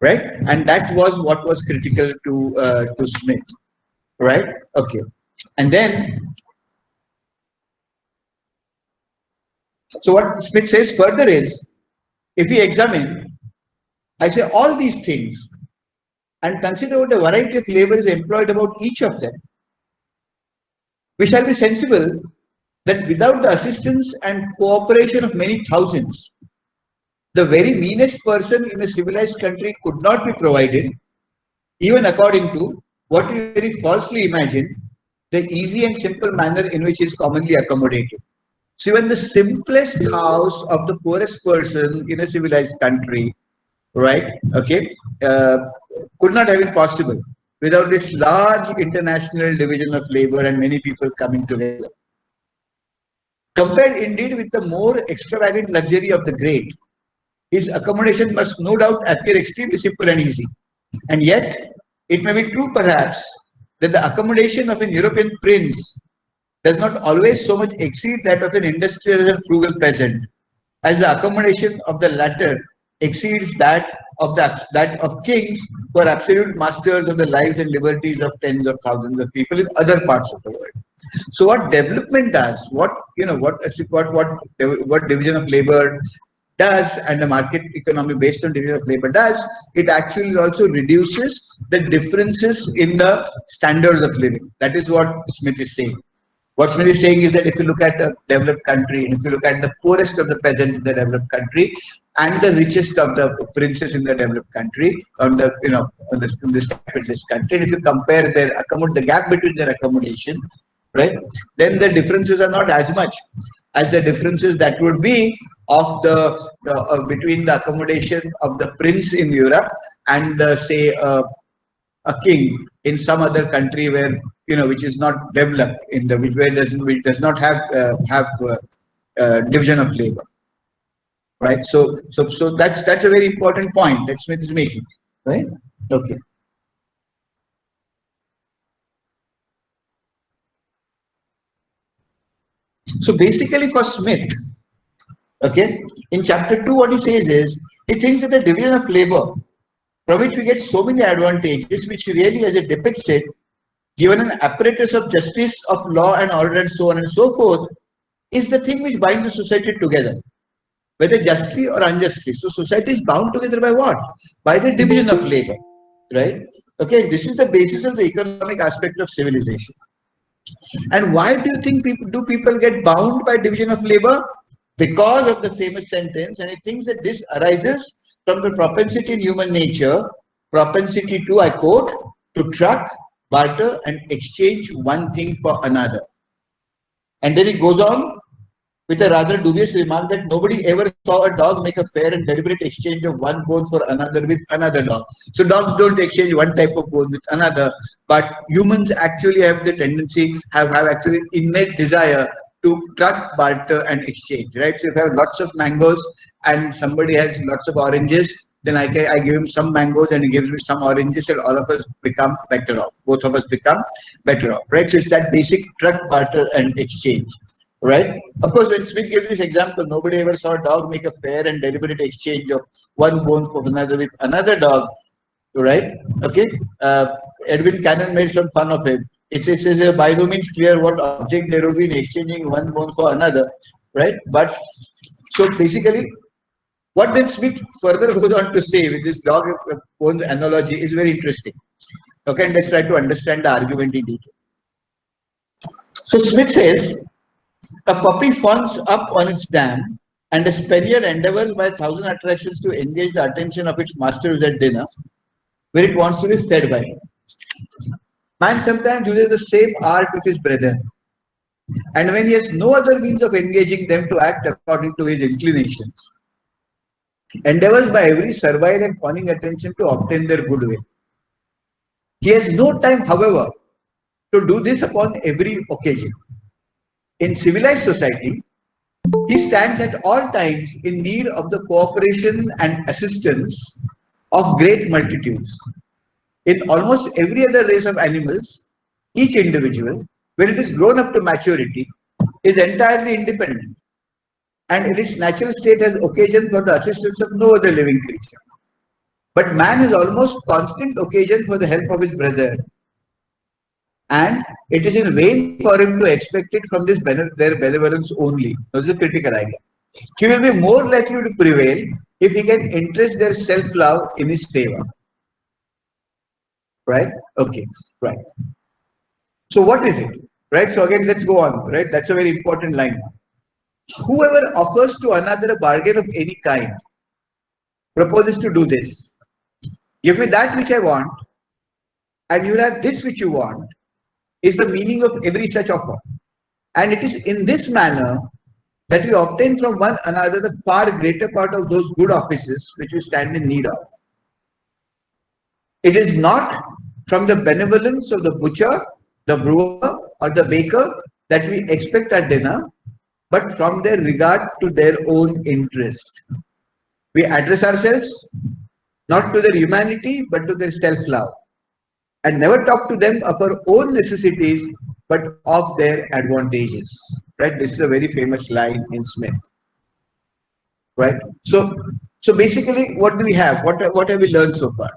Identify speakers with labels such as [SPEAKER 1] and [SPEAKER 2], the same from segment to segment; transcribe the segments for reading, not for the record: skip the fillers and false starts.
[SPEAKER 1] right? And that was what was critical to Smith, right? Okay, and then so what Smith says further is, if we examine, I say all these things and consider what a variety of labor is employed about each of them, we shall be sensible that without the assistance and cooperation of many thousands, the very meanest person in a civilized country could not be provided, even according to what we very falsely imagine, the easy and simple manner in which is commonly accommodated. So even the simplest house of the poorest person in a civilized country, right? Okay, uh, could not have been possible without this large international division of labor and many people coming together. Compared indeed with the more extravagant luxury of the great, his accommodation must no doubt appear extremely simple and easy. And yet, it may be true perhaps that the accommodation of an European prince does not always so much exceed that of an industrious and frugal peasant, as the accommodation of the latter exceeds that of kings who are absolute masters of the lives and liberties of tens of thousands of people in other parts of the world. So what development does, what division of labor does, and the market economy based on division of labor does, it actually also reduces the differences in the standards of living. That is what Smith is saying. What Smith is saying is that if you look at a developed country, and if you look at the poorest of the peasant in the developed country, and the richest of the princes in the developed country, in this capitalist country, and if you compare the gap between their accommodation, right, then the differences are not as much as the differences that would be of between the accommodation of the prince in Europe and the say a king in some other country where which is not developed in the which does not have division of labor, right? So that's a very important point that Smith is making, right? Okay. So basically for Smith, okay, in chapter 2 what he says is, he thinks that the division of labor from which we get so many advantages, which really as it depicts it, given an apparatus of justice, of law and order and so on and so forth, is the thing which binds the society together, whether justly or unjustly. So society is bound together by what? By the division of labor, right? Okay, this is the basis of the economic aspect of civilization. And why do you think people get bound by division of labor? Because of the famous sentence, and he thinks that this arises from the propensity in human nature, propensity to, I quote, to truck, barter, and exchange one thing for another. And then he goes on with a rather dubious remark that nobody ever saw a dog make a fair and deliberate exchange of one bone for another with another dog. So dogs don't exchange one type of bone with another, but humans actually have the tendency, have actually innate desire to truck, barter, and exchange, right? So if I have lots of mangoes and somebody has lots of oranges, then I give him some mangoes and he gives me some oranges, and all of us become better off. Both of us become better off, right? So it's that basic truck, barter, and exchange, right? Of course, when Smith gives this example, nobody ever saw a dog make a fair and deliberate exchange of one bone for another with another dog, right? Okay. Edwin Cannon made some fun of it. It says by no means clear what object there would be in exchanging one bone for another, right? But so basically, what then Smith further goes on to say with this dog bone analogy is very interesting. Okay, and let's try to understand the argument in detail. So Smith says, a puppy fawns up on its dam, and a spaniel endeavors by 1,000 attractions to engage the attention of its masters at dinner, where it wants to be fed by him. Man sometimes uses the same art with his brethren, and when he has no other means of engaging them to act according to his inclinations, endeavors by every servile and fawning attention to obtain their goodwill. He has no time, however, to do this upon every occasion. In civilized society, he stands at all times in need of the cooperation and assistance of great multitudes. In almost every other race of animals, each individual, when it is grown up to maturity, is entirely independent, and in its natural state has occasion for the assistance of no other living creature. But man is almost constant occasion for the help of his brother, and it is in vain for him to expect it from their benevolence only. That's a critical idea. He will be more likely to prevail if he can interest their self-love in his favor. Right? Okay. Right. So what is it? Right? So again, let's go on. Right? That's a very important line. Whoever offers to another a bargain of any kind proposes to do this. Give me that which I want, and you will have this which you want, is the meaning of every such offer. And it is in this manner that we obtain from one another the far greater part of those good offices which we stand in need of. It is not from the benevolence of the butcher, the brewer, or the baker that we expect at dinner, but from their regard to their own interest. We address ourselves not to their humanity, but to their self-love, and never talk to them of our own necessities, but of their advantages. Right? This is a very famous line in Smith. Right? So basically, what do we have? What have we learned so far?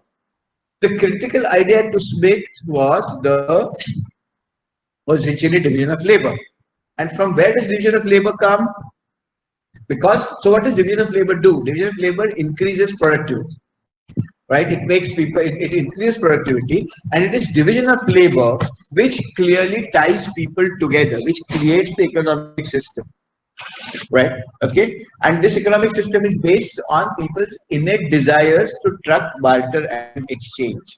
[SPEAKER 1] The critical idea to Smith was literally division of labor. And from where does division of labor come? Because so what does division of labor do? Division of labor increases productivity. Right? It makes people, it increases productivity, and it is division of labor which clearly ties people together, which creates the economic system. Right? Okay. And this economic system is based on people's innate desires to truck, barter, and exchange.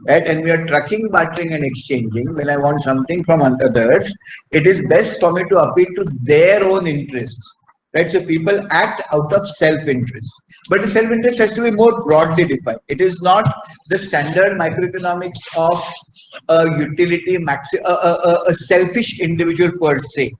[SPEAKER 1] Right? And we are trucking, bartering, and exchanging. When I want something from others, it is best for me to appeal to their own interests. Right? So people act out of self-interest. But the self-interest has to be more broadly defined. It is not the standard microeconomics of a utility, a selfish individual per se.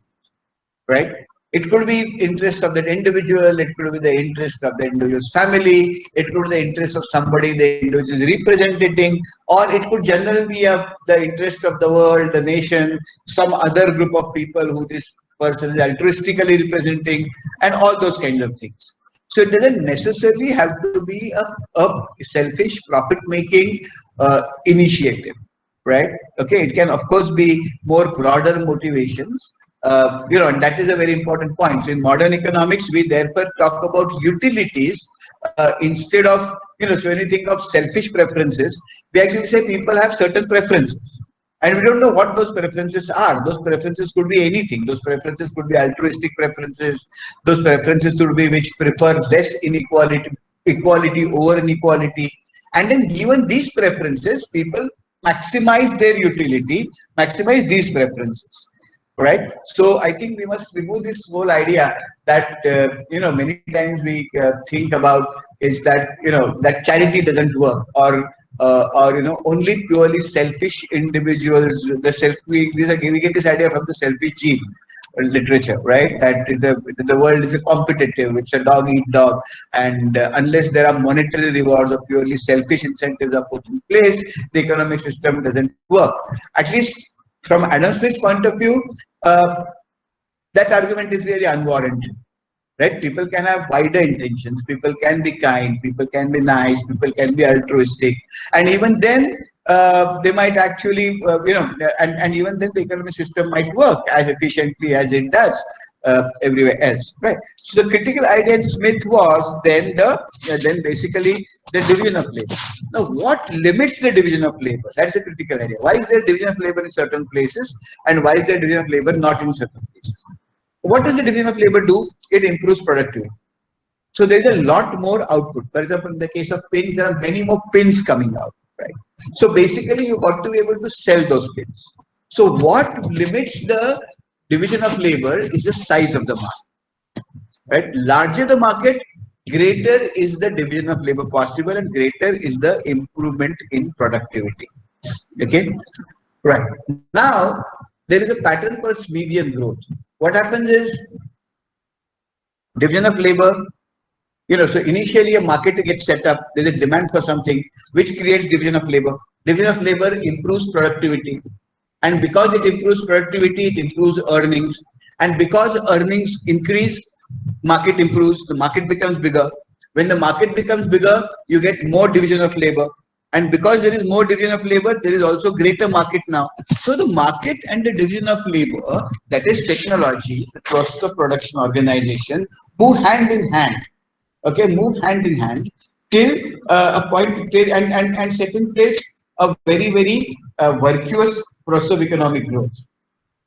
[SPEAKER 1] Right? It could be interest of that individual, it could be the interest of the individual's family, it could be the interest of somebody the individual is representing, or it could generally be the interest of the world, the nation, some other group of people who this person is altruistically representing, and all those kinds of things. So it doesn't necessarily have to be a selfish profit-making initiative, right? Okay, it can of course be more broader motivations. And that is a very important point. So in modern economics, we therefore talk about utilities instead of, so when you think of selfish preferences, we actually say people have certain preferences. And we don't know what those preferences are. Those preferences could be anything. Those preferences could be altruistic preferences. Those preferences could be which prefer less equality over inequality. And then given these preferences, people maximize their utility, maximize these preferences. Right. So I think we must remove this whole idea that, many times we think about is that, that charity doesn't work, or only purely selfish individuals, we get this idea from the selfish gene literature, right? That the world is a competitive, it's a dog eat dog, and unless there are monetary rewards or purely selfish incentives are put in place, the economic system doesn't work. At least from Adam Smith's point of view, that argument is really unwarranted. Right? People can have wider intentions, people can be kind, people can be nice, people can be altruistic, and even then they might actually, and even then the economic system might work as efficiently as it does everywhere else. Right? So the critical idea in Smith was then basically the division of labor. Now, what limits the division of labor? That's the critical idea. Why is there division of labor in certain places, and why is there division of labor not in certain places? What does the division of labor do? It improves productivity. So there is a lot more output. For example, in the case of pins, there are many more pins coming out. Right? So basically, you got to be able to sell those pins. So what limits the division of labor is the size of the market. Right? Larger the market, greater is the division of labor possible, and greater is the improvement in productivity. Okay, right. Now there is a pattern called Smithian growth. What happens is division of labor. So initially a market gets set up. There is a demand for something, which creates division of labor. Division of labor improves productivity, and because it improves productivity, it improves earnings. And because earnings increase, market improves. The market becomes bigger. When the market becomes bigger, you get more division of labor. And because there is more division of labor, there is also greater market now. So the market and the division of labor, that is technology across the production organization, move hand in hand. Okay, move hand in hand till a point and set in place a very virtuous process of economic growth,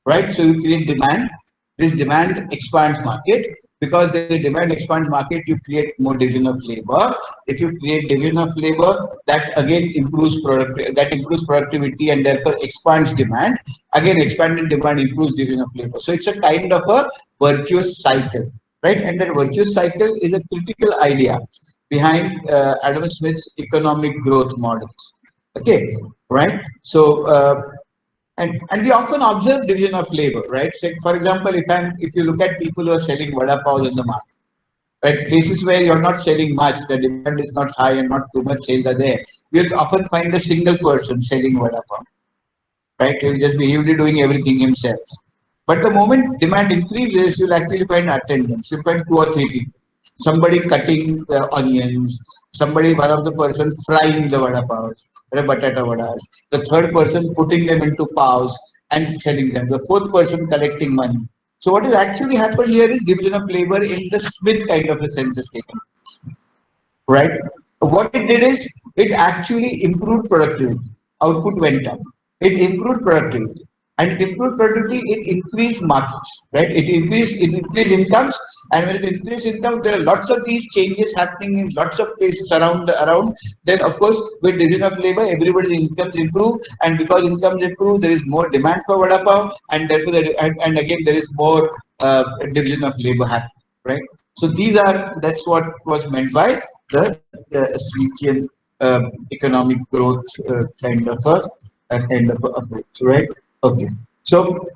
[SPEAKER 1] right? So you create demand. This demand expands market. Because the demand expands market, you create more division of labor. If you create division of labor, that again improves productivity and therefore expands demand. Again, expanded demand improves division of labor. So it's a kind of a virtuous cycle, right? And that virtuous cycle is a critical idea behind Adam Smith's economic growth models. Okay, right? So and we often observe division of labor, right? So for example, if you look at people who are selling vada pav in the market, right? Places where you're not selling much, the demand is not high and not too much sales are there. You'll often find a single person selling vada pav, right? He'll be doing everything himself. But the moment demand increases, you'll actually find attendants. You'll find two or three people. Somebody cutting onions, one of the person frying the vada pavs, the batata vadas, the third person putting them into pavs and selling them, the fourth person collecting money. So what is actually happened here is division of labor in the Smith kind of a sense is taken, right? What it did is it actually improved productivity. Output went up. It improved productivity. And it improved productivity, it increased markets, right? It increased incomes. And when it increased income, there are lots of these changes happening in lots of places around. Then of course, with division of labor, everybody's incomes improve. And because incomes improve, there is more demand for vada pav, and therefore and again there is more division of labor happening, right? So that's what was meant by the Smithian economic growth kind of a approach, right? Okay, so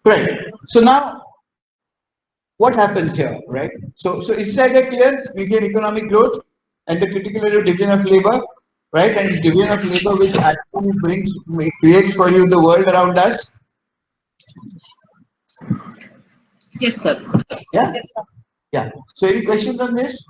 [SPEAKER 1] right. So now what happens here, right? So is that a clear Smithian economic growth and the critical area of division of labor, right? And it's division of labor which actually creates for you the world around us.
[SPEAKER 2] Yes, sir.
[SPEAKER 1] Yeah, yeah. So any questions on this?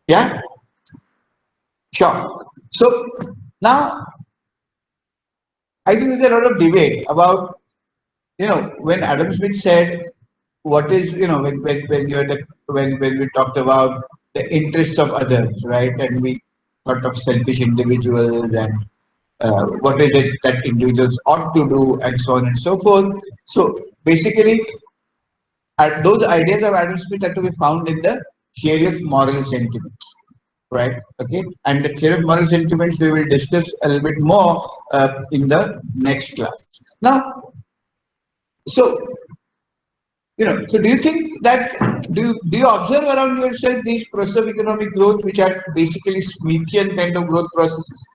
[SPEAKER 1] Yeah, sure. So now I think there's a lot of debate about, when Adam Smith said, what is, when you're when we talked about the interests of others, right? And we thought of selfish individuals and what is it that individuals ought to do and so on and so forth. So basically, those ideas of Adam Smith are to be found in the theory of moral sentiments, right? Okay, and the theory of moral sentiments we will discuss a little bit more in the next class. Now, so so do you think that do you observe around yourself these process of economic growth, which are basically Smithian kind of growth processes?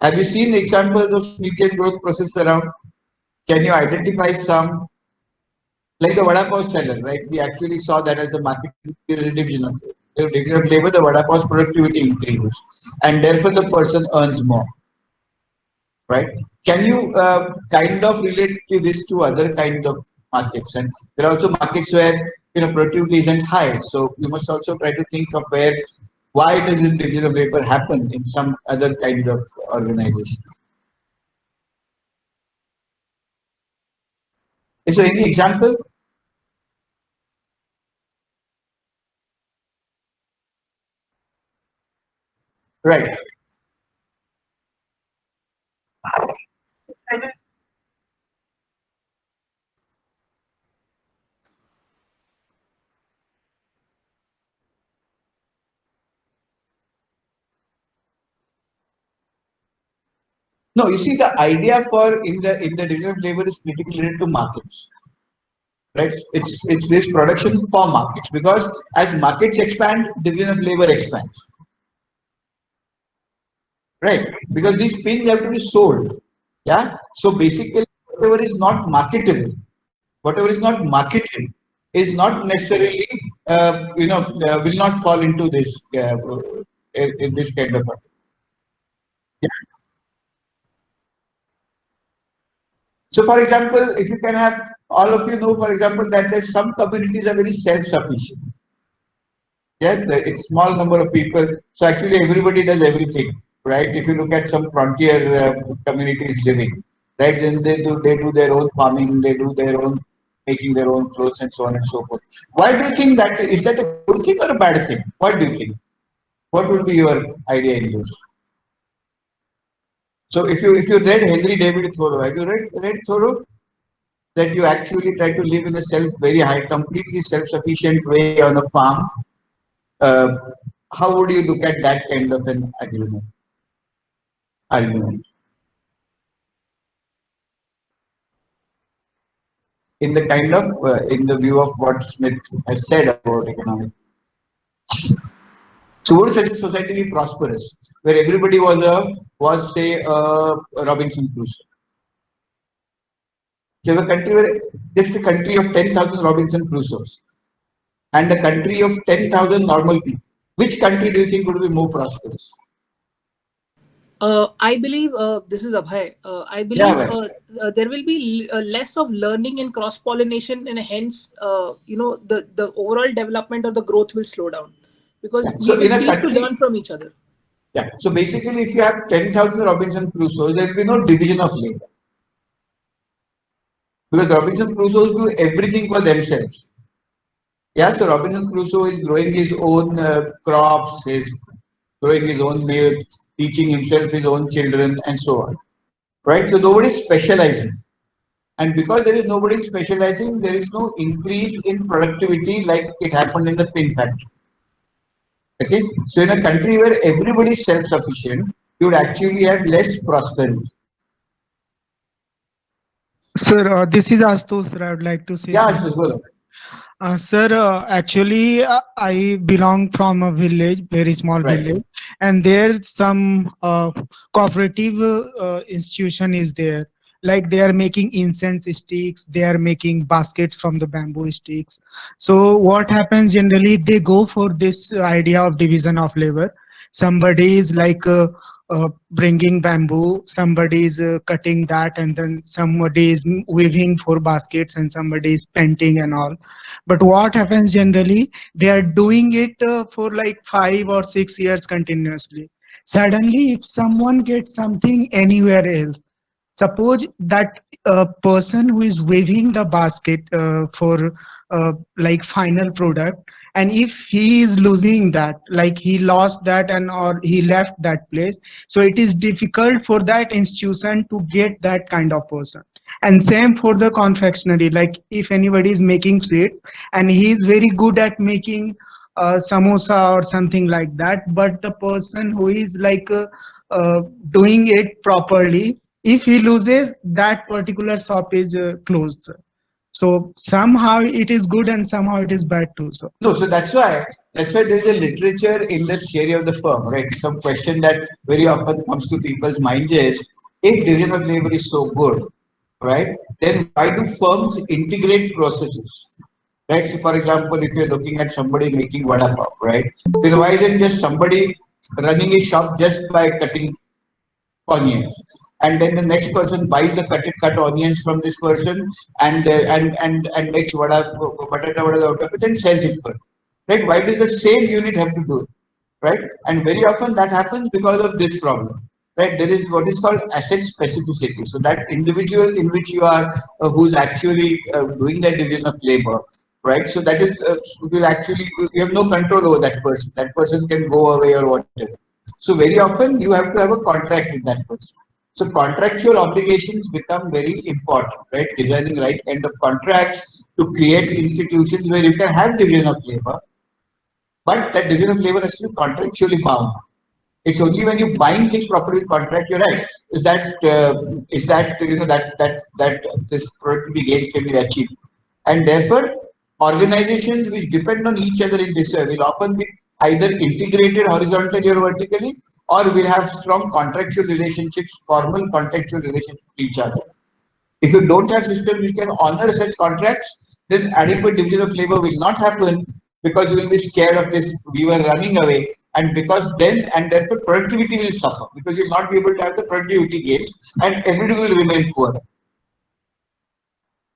[SPEAKER 1] Have you seen examples of Smithian growth processes around? Can you identify some, like the vada pav seller, right? We actually saw that as a market division of labor. The division of labor, the vada pav's productivity increases, and therefore the person earns more, right? Can you kind of relate to this to other kinds of markets? And there are also markets where productivity isn't high, so you must also try to think of why does this division of labor happen in some other kind of organization? So any example? Right. No, you see the idea for in the division of labor is critically related to markets, right? It's this production for markets because as markets expand, division of labor expands. right? Because these pins have to be sold. Yeah. So basically, whatever is not marketable, whatever is not marketed, is not necessarily, will not fall into this in this kind of a. Yeah. So, for example, if you can have all of you know, for example, that there's some communities are very self-sufficient. Yeah, it's small number of people. So actually, everybody does everything, right? If you look at some frontier communities living, right, then they do their own farming, they do their own making their own clothes and so on and so forth. Why do you think that is that a good thing or a bad thing? What do you think? What would be your idea in this? So if you read Henry David Thoreau, have you read Thoreau? That you actually try to live in a very high, completely self-sufficient way on a farm. Uh, how would you look at that kind of an argument in the kind of in the view of what Smith has said about economic? So would such a society be prosperous where everybody was say Robinson Crusoe? So a country where just a country of 10,000 Robinson Crusoes and a country of 10,000 normal people. Which country do you think would be more prosperous?
[SPEAKER 3] I believe this is Abhay. I
[SPEAKER 1] Yeah,
[SPEAKER 3] believe
[SPEAKER 1] well,
[SPEAKER 3] there will be less of learning and cross pollination, and hence, the overall development or the growth will slow down because
[SPEAKER 1] yeah.
[SPEAKER 3] we
[SPEAKER 1] So
[SPEAKER 3] will
[SPEAKER 1] in a
[SPEAKER 3] cease to
[SPEAKER 1] country,
[SPEAKER 3] learn from each other.
[SPEAKER 1] yeah. So basically, if you have 10,000 Robinson Crusoes, there will be no division of labor because Robinson Crusoes do everything for themselves. Yeah, so Robinson Crusoe is growing his own crops, he's growing his own milk, teaching himself his own children, and so on. Right? So nobody is specializing. And because there is nobody specializing, there is no increase in productivity like it happened in the pin factory. Okay? So in a country where everybody is self-sufficient, you would actually have less prosperity.
[SPEAKER 4] Sir, this is Astos, sir. I would like to say
[SPEAKER 1] Yeah,
[SPEAKER 4] something.
[SPEAKER 1] Ashwin,
[SPEAKER 4] Sir, actually, I belong from a village, very small
[SPEAKER 1] right.
[SPEAKER 4] village, and there's some cooperative institution is there. Like they are making incense sticks, they are making baskets from the bamboo sticks. So what happens generally, they go for this idea of division of labor. Somebody is like bringing bamboo, somebody is cutting that, and then somebody is weaving for baskets, and somebody is painting and all. But what happens generally, they are doing it for like 5 or 6 years continuously. Suddenly, if someone gets something anywhere else, suppose that person who is weaving the basket for like final product, and if he is losing that, like he lost that and or he left that place, so it is difficult for that institution to get that kind of person. And same for the confectionery, like if anybody is making sweets and he is very good at making samosa or something like that, but the person who is like doing it properly, if he loses, that particular shop is closed. So somehow it is good and somehow it is bad too. So
[SPEAKER 1] No, so that's why there is a literature in the theory of the firm, right? Some question that very often comes to people's minds is if division of labor is so good, right? Then why do firms integrate processes? Right. So for example, if you're looking at somebody making vada pav, right? Then why isn't just somebody running a shop just by cutting onions? And then the next person buys the cut onions from this person and makes batata vada out of it and sells it for it. Right? Why does the same unit have to do it? Right? And very often that happens because of this problem. Right? There is what is called asset specificity. So that individual in which you are, who's actually doing that division of labor, right? So that is will actually you have no control over that person. That person can go away or whatever. So very often you have to have a contract with that person. So contractual obligations become very important, right? Designing right kind of contracts to create institutions where you can have division of labor, but that division of labor has to be contractually bound. It's only when you bind things properly with contract, you're right. Is that that this productivity gains can be achieved, and therefore organizations which depend on each other in this way will often be either integrated horizontally or vertically, or will have strong contractual relationships, formal contractual relationships with each other. If you don't have systems which can honor such contracts, then adequate division of labor will not happen because you will be scared of this weaver running away, and because then and therefore productivity will suffer because you will not be able to have the productivity gains and everybody will remain poor.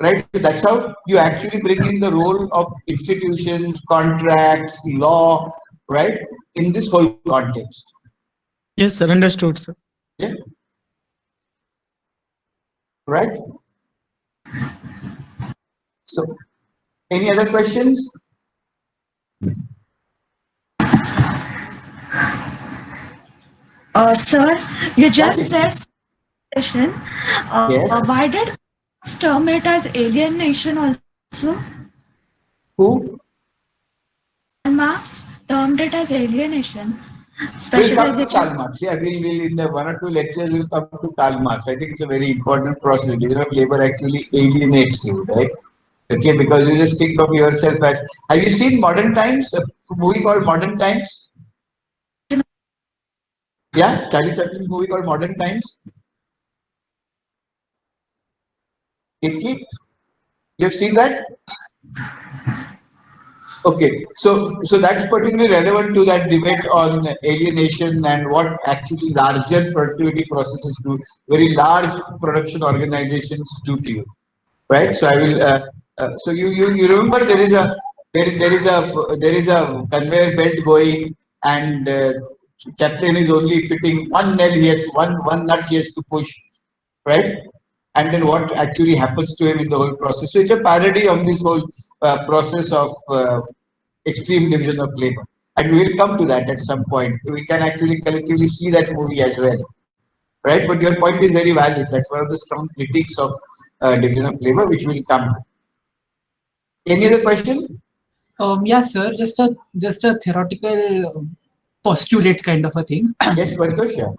[SPEAKER 1] Right? So that's how you actually bring in the role of institutions, contracts, law, right, in this whole context.
[SPEAKER 4] Yes, sir. Understood, sir.
[SPEAKER 1] Yeah. Right? So, any other questions?
[SPEAKER 5] Sir, you just
[SPEAKER 1] Yeah.
[SPEAKER 5] said question.
[SPEAKER 1] Yes.
[SPEAKER 5] Why did term it as alienation also?
[SPEAKER 1] Who?
[SPEAKER 5] Marx termed it as alienation.
[SPEAKER 1] We'll come to
[SPEAKER 5] Specialization.
[SPEAKER 1] Karl Marx. Yeah, we'll in the 1 or 2 lectures we'll come to Karl Marx. I think it's a very important process. Division of labor actually alienates you, right? Okay, because you just think of yourself as. Have you seen Modern Times? A movie called Modern Times? Yeah, Charlie Chaplin's movie called Modern Times. Ikki, you've seen that? Okay, so that's particularly relevant to that debate on alienation and what actually larger productivity processes do, very large production organizations do to you, right? So I will. So you remember there is a conveyor belt going and Chaplin is only fitting one nail. He has one nut he has to push, right? And then what actually happens to him in the whole process. So it's a parody of this whole process of extreme division of labor. And we will come to that at some point. We can actually collectively see that movie as well, right? But your point is very valid. That's one of the strong critiques of division of labor, which will come to. Any other question?
[SPEAKER 2] Yeah, sir. Just a theoretical postulate kind of a thing.
[SPEAKER 1] Yes, Paritosh, yeah.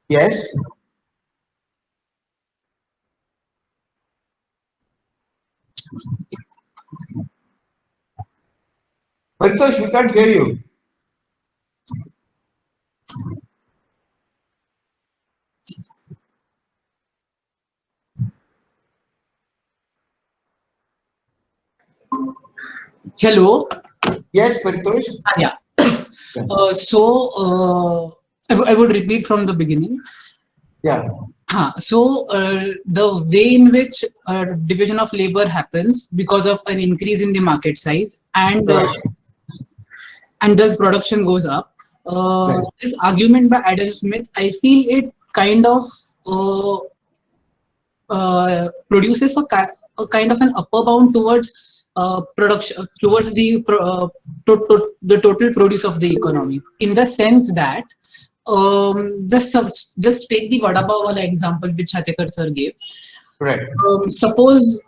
[SPEAKER 1] Yes. Paritosh, we can't hear you.
[SPEAKER 2] Hello.
[SPEAKER 1] Yes, Paritosh.
[SPEAKER 2] Yeah. I would repeat from the beginning.
[SPEAKER 1] Yeah.
[SPEAKER 2] The way in which division of labor happens because of an increase in the market size and thus production goes up.
[SPEAKER 1] Right.
[SPEAKER 2] This argument by Adam Smith, I feel it kind of produces a kind of an upper bound towards production, towards the total produce of the economy, in the sense that just take the vada pav wala example which Hatekar sir gave.
[SPEAKER 1] Right.
[SPEAKER 2] Suppose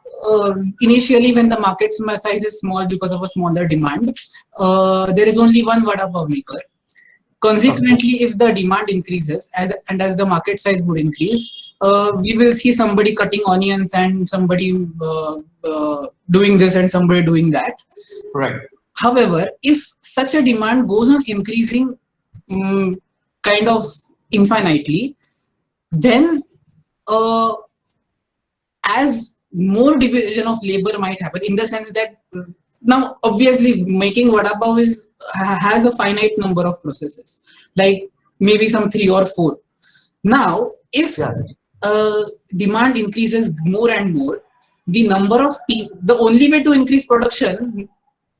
[SPEAKER 2] initially when the market size is small because of a smaller demand, there is only one vada pav maker. Consequently, if the demand increases as the market size would increase, we will see somebody cutting onions and somebody doing this and somebody doing that.
[SPEAKER 1] Right.
[SPEAKER 2] However, if such a demand goes on increasing kind of infinitely, then as more division of labor might happen, in the sense that now obviously making vada pav has a finite number of processes, like maybe some 3 or 4. Now, if demand increases more and more, the number of people, the only way to increase production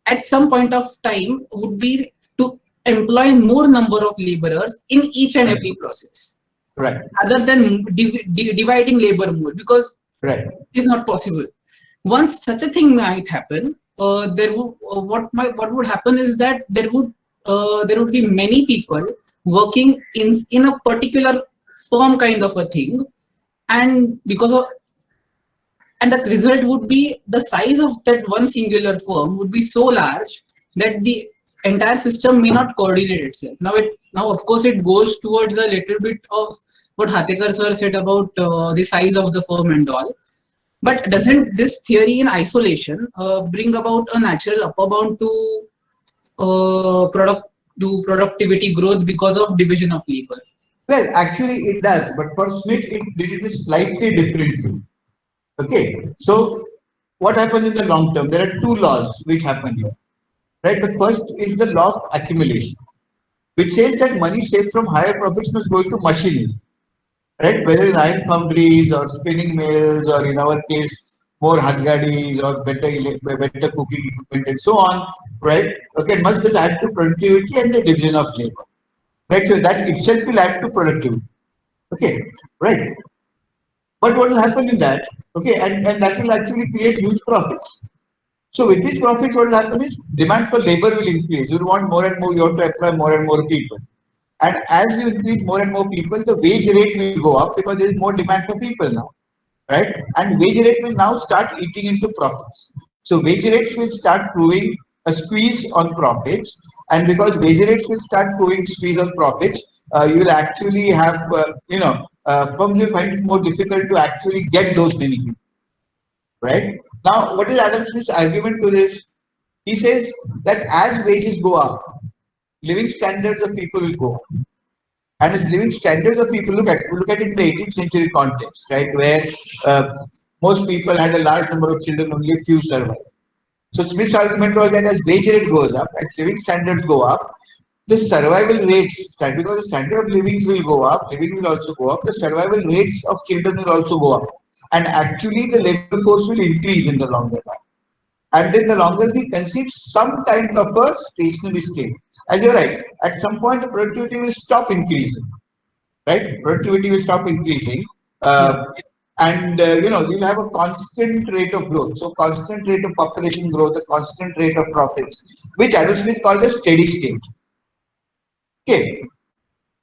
[SPEAKER 2] at some point of time would be to employ more number of laborers in each and every process.
[SPEAKER 1] Right.
[SPEAKER 2] Other than dividing labor more, because
[SPEAKER 1] right.
[SPEAKER 2] it is not possible. Once such a thing might happen, what would happen is that there would be many people working in a particular firm kind of a thing, and the result would be the size of that one singular firm would be so large that the entire system may not coordinate itself. Now of course it goes towards a little bit of what Hatekar sir said about the size of the firm and all. But doesn't this theory in isolation bring about a natural upper bound to productivity growth because of division of labor?
[SPEAKER 1] Well, actually it does, but for Smith it did it slightly differently. Okay, so what happens in the long term? There are two laws which happen here, right? The first is the law of accumulation, which says that money saved from higher profits must go into machinery, right? Whether in iron foundries or spinning mills, or in our case, more hadgadis or better cooking equipment and so on, right? Okay, it must just add to productivity and the division of labor, right? So that itself will add to productivity. Okay, right. But what will happen in that? Okay, and that will actually create huge profits. So with these profits, what will happen is demand for labor will increase. You will want more and more, you have to employ more and more people. And as you increase more and more people, the wage rate will go up because there is more demand for people now, right? And wage rate will now start eating into profits. So wage rates will start proving a squeeze on profits, and because wage rates will start proving squeeze on profits, you will actually have, firms will find it more difficult to actually get those benefits, right? Now, what is Adam Smith's argument to this? He says that as wages go up, living standards of people will go up. And as living standards of people, look at it in the 18th century context, right, where most people had a large number of children, only a few survived. So Smith's argument was that as wage rate goes up, as living standards go up, the survival rates start, because the standard of living will go up, living will also go up, the survival rates of children will also go up. And actually the labor force will increase in the longer run. And in the longer we conceive some kind of a stationary state. As you're right, at some point the productivity will stop increasing, right? Productivity will stop increasing. You'll have a constant rate of growth. So constant rate of population growth, a constant rate of profits, which Adam Smith called a steady state. Okay.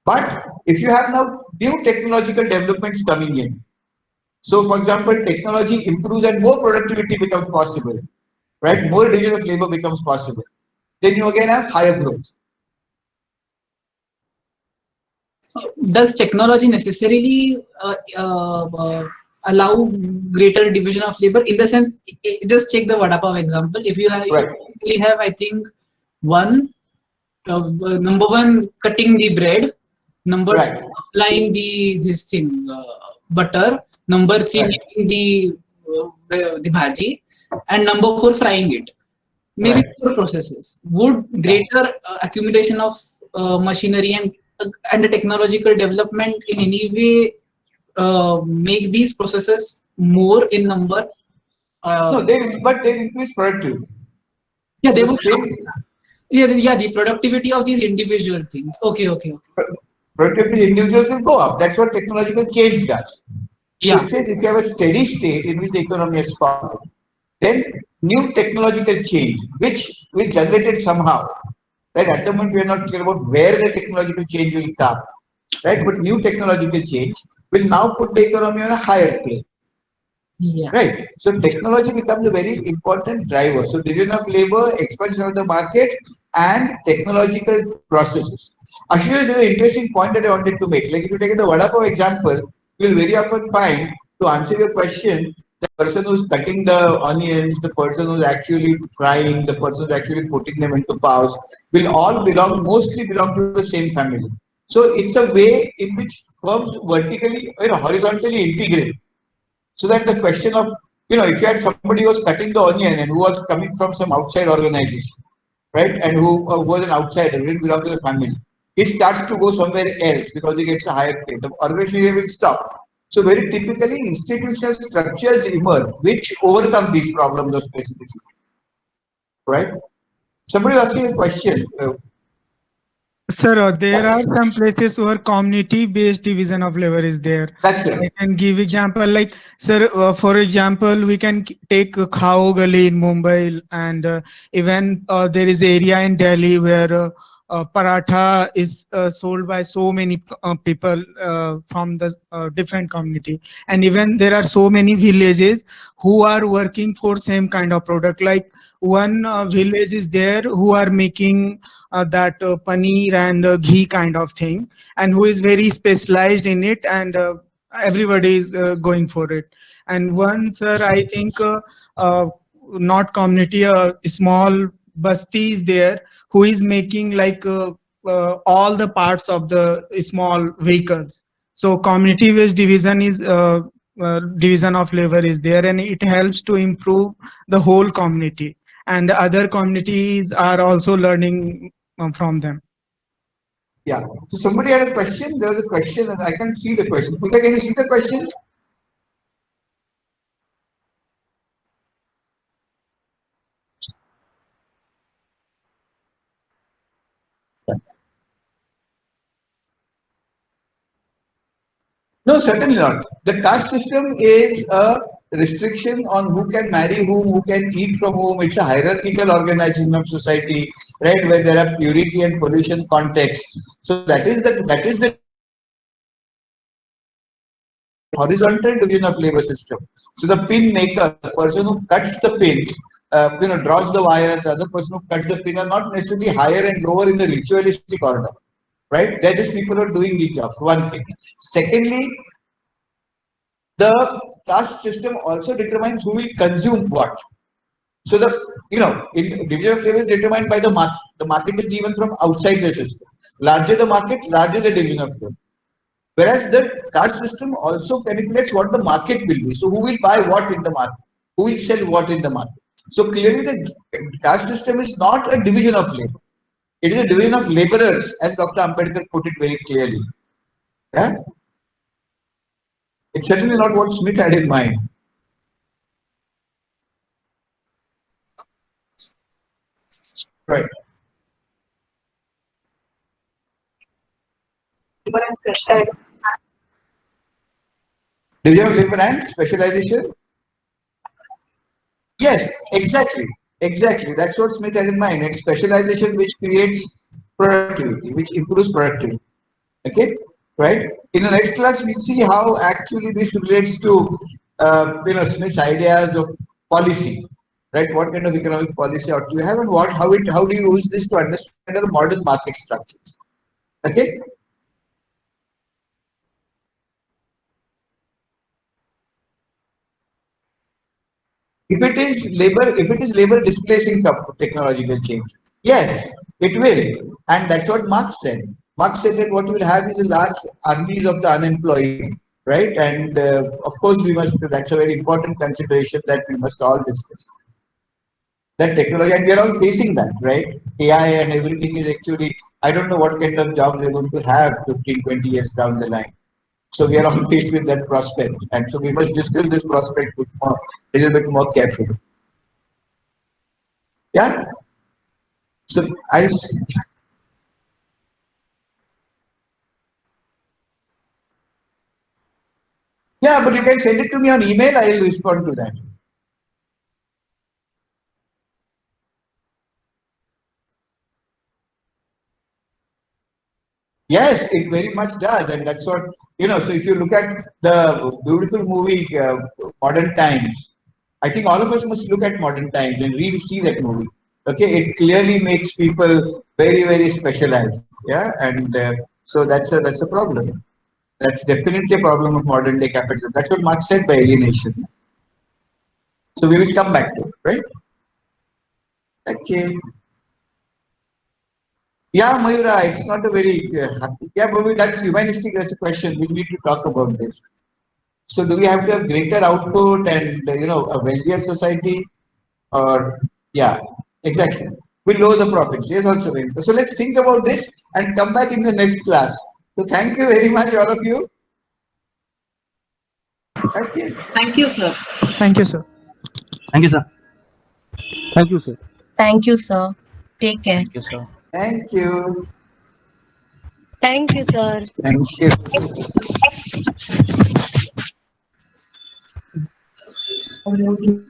[SPEAKER 1] But if you have now new technological developments coming in, so for example, technology improves and more productivity becomes possible, right? More division of labor becomes possible. Then you again have higher growth.
[SPEAKER 2] Does technology necessarily allow greater division of labor? In the sense, just take the vada pav example. If you have,
[SPEAKER 1] Right.
[SPEAKER 2] you have, I think, number one, cutting the bread. Number
[SPEAKER 1] Right.
[SPEAKER 2] two, applying this thing, butter. Number three,
[SPEAKER 1] Right.
[SPEAKER 2] making the bhaji, and number four, frying it. Maybe
[SPEAKER 1] Right.
[SPEAKER 2] four processes. Would greater accumulation of machinery and the technological development in any way make these processes more in number?
[SPEAKER 1] No, but they increase productivity.
[SPEAKER 2] Yeah, they
[SPEAKER 1] The
[SPEAKER 2] would.
[SPEAKER 1] same
[SPEAKER 2] Yeah, the productivity of these individual things. Okay.
[SPEAKER 1] productivity individuals will go up. That's what technological change does. So
[SPEAKER 2] Yeah.
[SPEAKER 1] it says if you have a steady state in which the economy has fallen, then new technological change, which will generate it somehow. Right? At the moment, we are not clear about where the technological change will come. Right? But new technological change will now put the economy on a higher plane.
[SPEAKER 2] Yeah.
[SPEAKER 1] Right. So technology becomes a very important driver. So division of labor, expansion of the market, and technological processes. Actually, there's an interesting point that I wanted to make. Like if you take the vada pav example, you'll very often find, to answer your question, the person who's cutting the onions, the person who's actually frying, the person who's actually putting them into paws, will all mostly belong to the same family. So it's a way in which firms vertically, horizontally integrate. So that the question of, if you had somebody who was cutting the onion and who was coming from some outside organization, right, and who was an outsider, didn't belong to the family, he starts to go somewhere else because he gets a higher pay. The organization will stop. So very typically, institutional structures emerge which overcome these problems of specificity, right? Somebody was asking a question.
[SPEAKER 4] Sir, there are some places where community-based division of labor is there.
[SPEAKER 1] That's it.
[SPEAKER 4] I can give example like, sir, for example, we can take Khao Gali in Mumbai, and even there is area in Delhi where paratha is sold by so many people from the different community, and even there are so many villages who are working for same kind of product. Like one village is there who are making that paneer and ghee kind of thing, and who is very specialized in it, and everybody is going for it. And one, sir, I think not community, small basti is there who is making like all the parts of the small vehicles. So community based division is division of labor is there, and it helps to improve the whole community, and the other communities are also learning from them.
[SPEAKER 1] Yeah. So somebody had a question. There was a question, and I can see the question. Pooja, can you see the question? No, certainly not. The caste system is a restriction on who can marry who can eat from whom. It's a hierarchical organization of society, right? Where there are purity and pollution contexts. So that is the horizontal division of labor system. So the pin maker, the person who cuts the pin, draws the wire, the other person who cuts the pin are not necessarily higher and lower in the ritualistic order, right? They're just people who are doing the job. One thing. Secondly, the caste system also determines who will consume what. So in division of labor is determined by the market. The market is given from outside the system. Larger the market, larger the division of labor. Whereas the caste system also calculates what the market will be. So who will buy what in the market? Who will sell what in the market? So clearly the caste system is not a division of labor. It is a division of laborers, as Dr. Ambedkar put it very clearly. Yeah? It's certainly not what Smith had in mind. Right. Division of labor and specialization. Yes, exactly. Exactly. That's what Smith had in mind. It's specialization which creates productivity, which improves productivity. Okay, right? In the next class, we'll see how actually this relates to Smith's ideas of policy, right? What kind of economic policy ought you have, and how do you use this to understand our modern market structures? Okay. If it is labor displacing technological change, yes, it will. And that's what Marx said. Marx said that what we will have is a large armies of the unemployed, right? And of course, that's a very important consideration that we must all discuss. That technology, and we are all facing that, right? AI and everything is actually, I don't know what kind of jobs we're going to have 15, 20 years down the line. So we are all faced with that prospect, and so we must discuss this prospect with a little bit more carefully. Yeah. So I'll. Yeah, but you can send it to me on email. I will respond to that. Yes, it very much does, and that's what So if you look at the beautiful movie Modern Times, I think all of us must look at Modern Times and really see that movie. Okay, it clearly makes people very, very specialized. Yeah, and so that's a problem. That's definitely a problem of modern day capitalism. That's what Marx said by alienation. So we will come back to it, right? Okay. Yeah, Mayura, it's not a very happy. Yeah, but that's humanistic. That's a question. We need to talk about this. So, do we have to have greater output and a wealthier society, or yeah, exactly. We lower the profits. Yes, also very. So let's think about this and come back in the next class. So thank you very much, all of you. Okay.
[SPEAKER 6] Thank you, sir.
[SPEAKER 4] Thank you, sir.
[SPEAKER 7] Thank you, sir. Thank you, sir.
[SPEAKER 8] Thank you, sir. Take care.
[SPEAKER 7] Thank you, sir.
[SPEAKER 1] Thank you.
[SPEAKER 9] Thank you, sir.
[SPEAKER 1] Thank you.